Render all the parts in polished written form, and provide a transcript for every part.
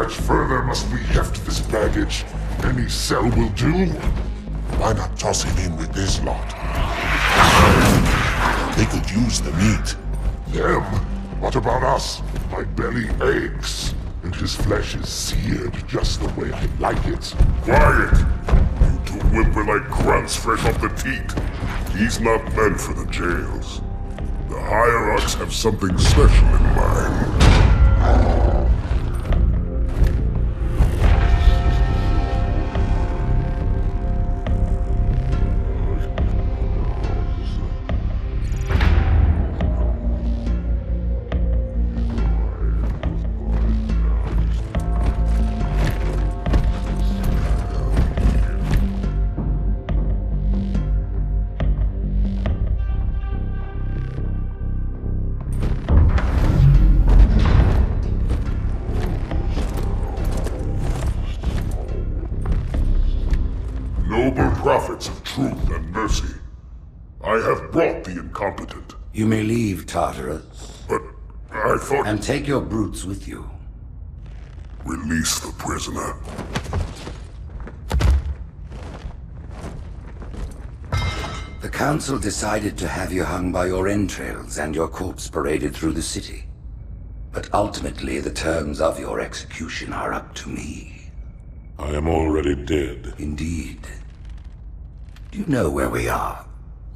much further must we heft this baggage? Any cell will do? Why not toss him in with this lot? They could use the meat. Them? What about us? My belly aches, and his flesh is seared just the way I like it. Quiet! You two whimper like grunts fresh off the teat. He's not meant for the jails. The hierarchs have something special in mind. Noble prophets of truth and mercy, I have brought the incompetent. You may leave, Tartarus. But I thought... And take your brutes with you. Release the prisoner. The Council decided to have you hung by your entrails and your corpse paraded through the city. But ultimately, the terms of your execution are up to me. I am already dead. Indeed. Do you know where we are?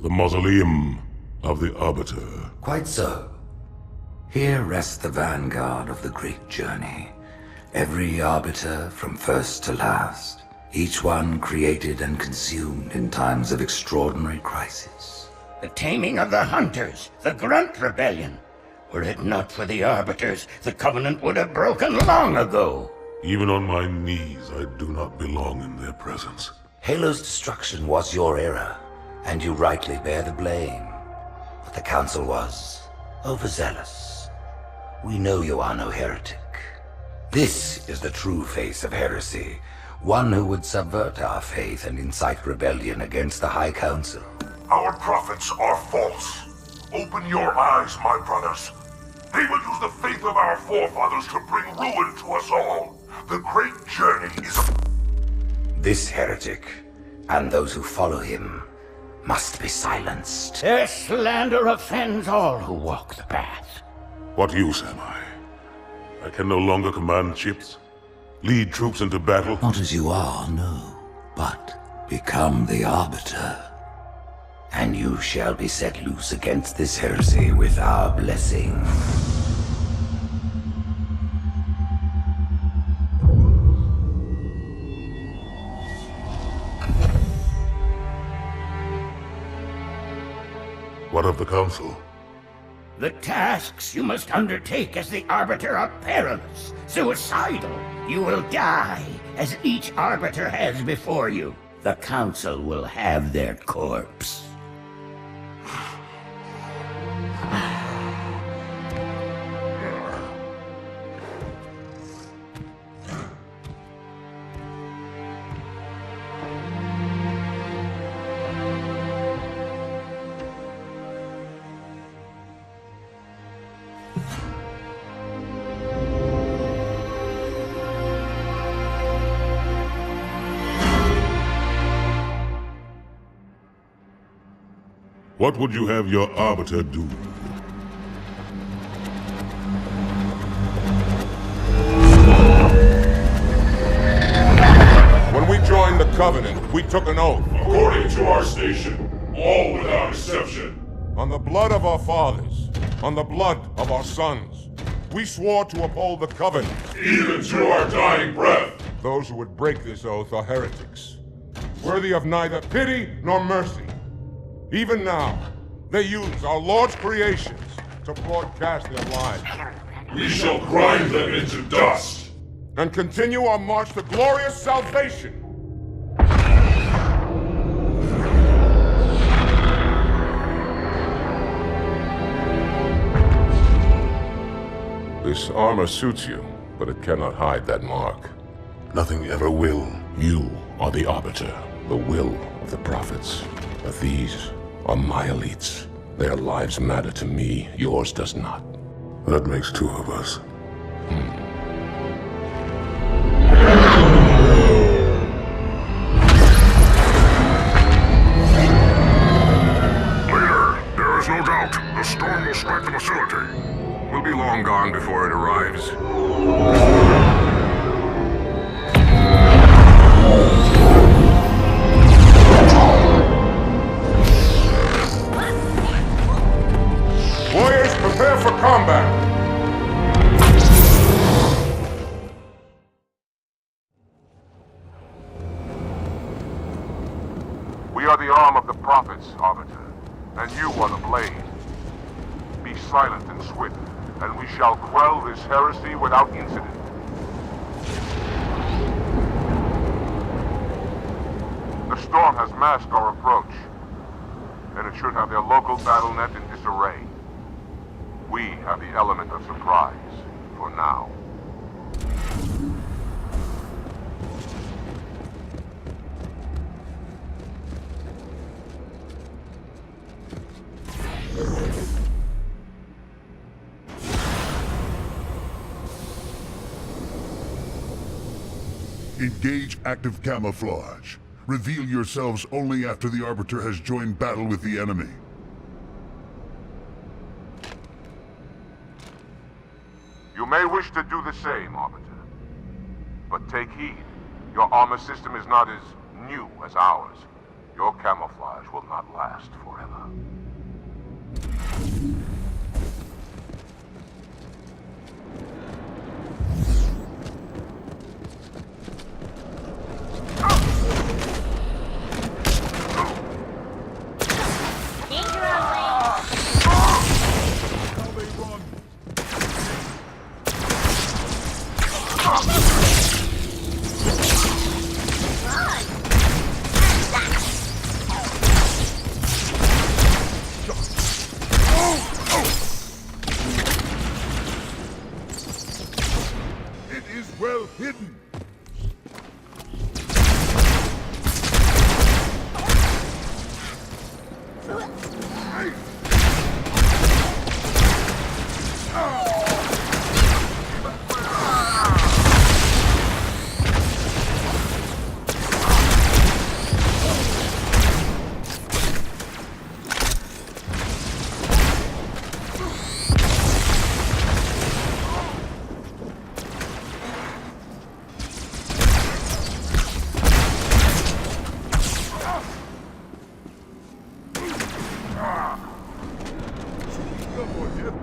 The mausoleum of the Arbiter. Quite so. Here rests the vanguard of the great journey. Every Arbiter from first to last. Each one created and consumed in times of extraordinary crisis. The taming of the Hunters, the Grunt Rebellion. Were it not for the Arbiters, the Covenant would have broken long ago. Even on my knees, I do not belong in their presence. Halo's destruction was your error, and you rightly bear the blame. But the Council was overzealous. We know you are no heretic. This is the true face of heresy, one who would subvert our faith and incite rebellion against the High Council. Our prophets are false. Open your eyes, my brothers. They will use the faith of our forefathers to bring ruin to us all. The great journey is a... This heretic, and those who follow him, must be silenced. Their slander offends all who walk the path. What use am I? I can no longer command ships, lead troops into battle. Not as you are, no, but become the Arbiter. And you shall be set loose against this heresy with our blessing. What of the Council? The tasks you must undertake as the Arbiter are perilous, suicidal. You will die, as each Arbiter has before you. The Council will have their corpse. What would you have your Arbiter do? When we joined the Covenant, we took an oath. According to our station, all without exception. On the blood of our fathers, on the blood of our sons, we swore to uphold the Covenant. Even to our dying breath. Those who would break this oath are heretics, worthy of neither pity nor mercy. Even now, they use our Lord's creations to broadcast their lies. We shall grind them into dust. And continue our march to glorious salvation. This armor suits you, but it cannot hide that mark. Nothing ever will. You are the Arbiter, the will of the prophets. But these are my elites. Their lives matter to me, yours does not. That makes two of us. The storm will strike the facility. We'll be long gone before it arrives. Warriors, prepare for combat! We are the arm of the prophets, Arbiter, and you are the blade. Be silent and swift, and we shall quell this heresy without incident. The storm has masked our approach, and it should have their local battle net in disarray. We have the element of surprise, for now. Engage active camouflage. Reveal yourselves only after the Arbiter has joined battle with the enemy. You may wish to do the same, Arbiter. But take heed. Your armor system is not as new as ours. Your camouflage will not last forever. It is well hidden.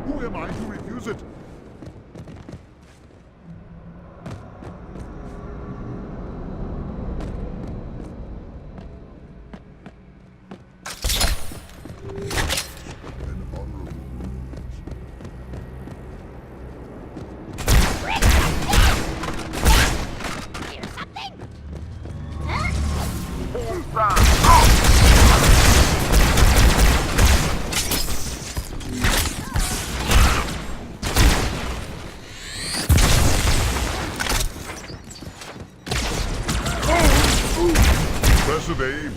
Who am I to refuse it? An honorable Hear something? impressive aim.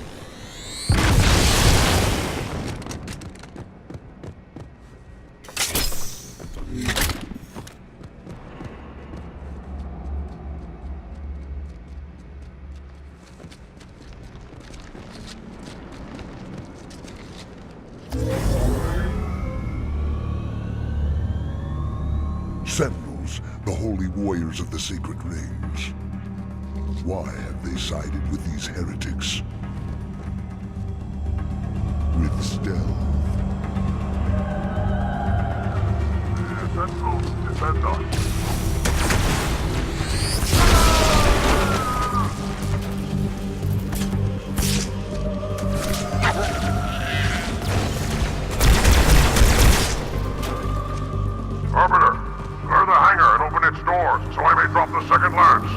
Sentinels, the holy warriors of the sacred rings. Why have they sided with these heretics? With stealth. Sentinels, defend us. Arbiter, clear the hangar and open its doors so I may drop the second lance.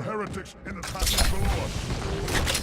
more heretics in the passage below us.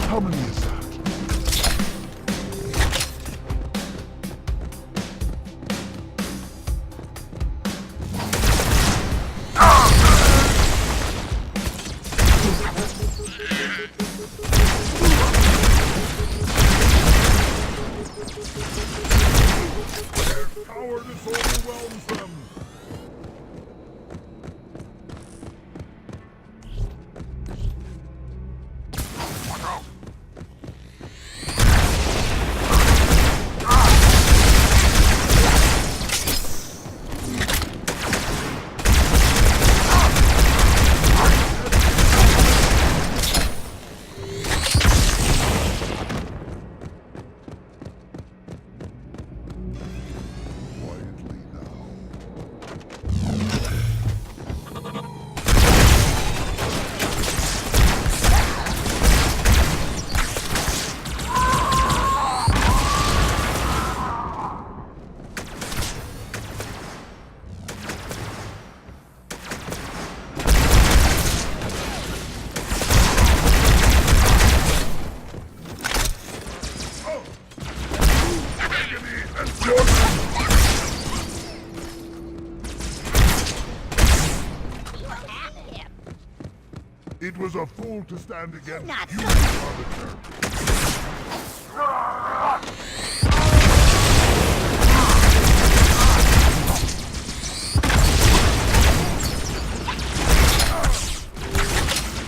How many is that? Their cowardice overwhelms them. It was a fool to stand against you, Arbiter.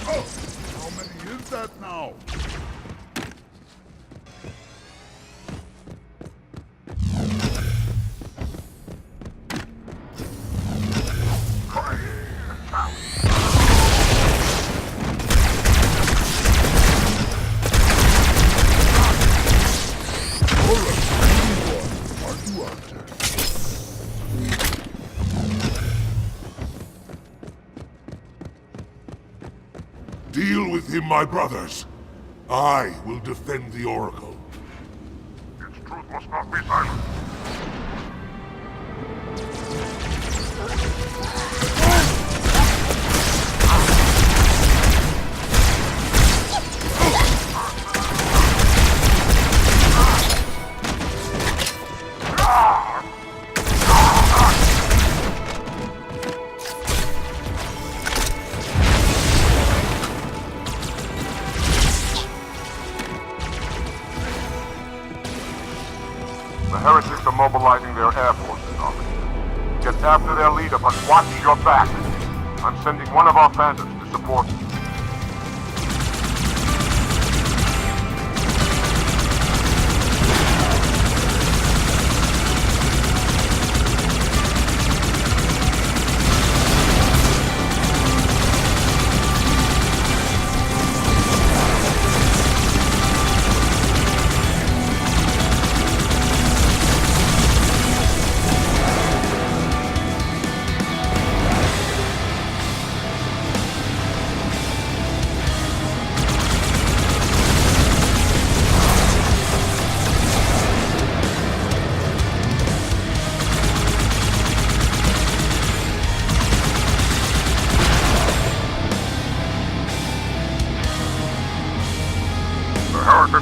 Oh, how many is that now? Deal with him, my brothers. I will defend the Oracle. Its truth must not be silent. The heretics are mobilizing their air forces, Arbiter. Get after their leader, but watch your back. I'm sending one of our phantoms to support you.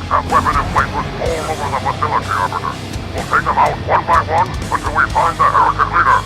heretics have weapon emplacements all over the facility, Arbiter. We'll take them out one by one until we find the heretic leader.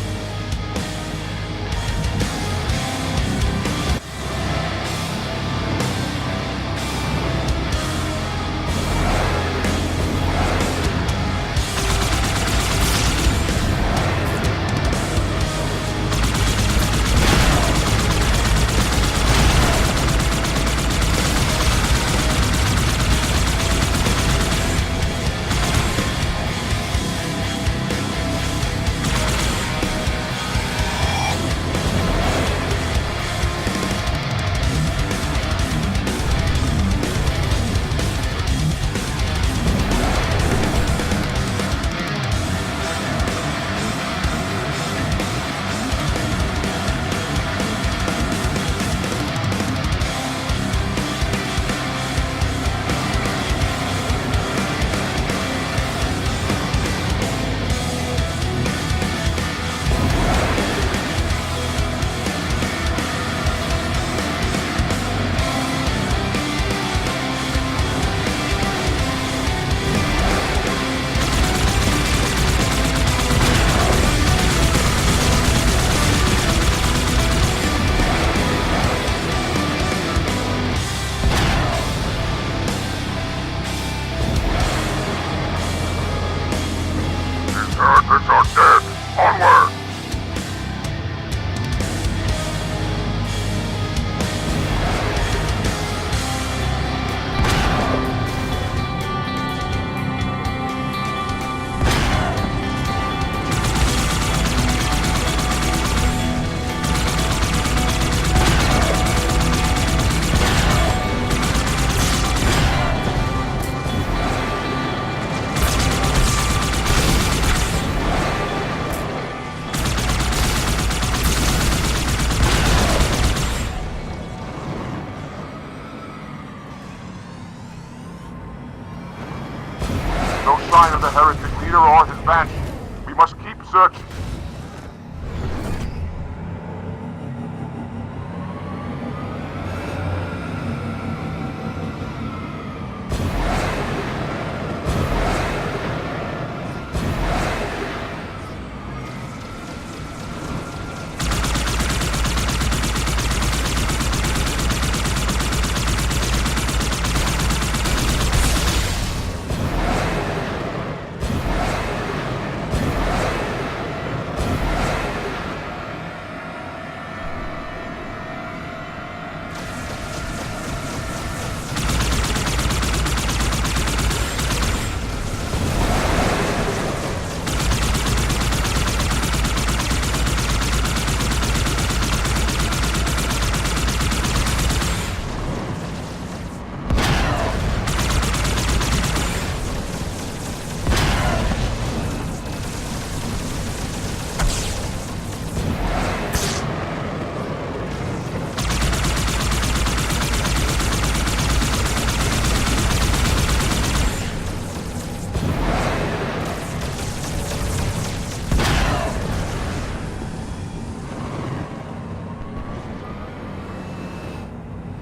Heretics are dead! Onward! No sign of the heretic leader or his banshee. We must keep searching.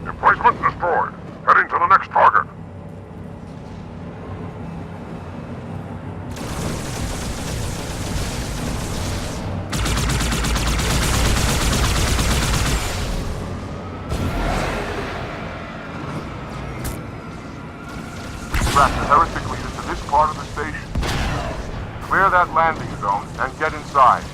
Emplacement destroyed. Heading to the next target. Track the heretic leader to this part of the station. Clear that landing zone and get inside.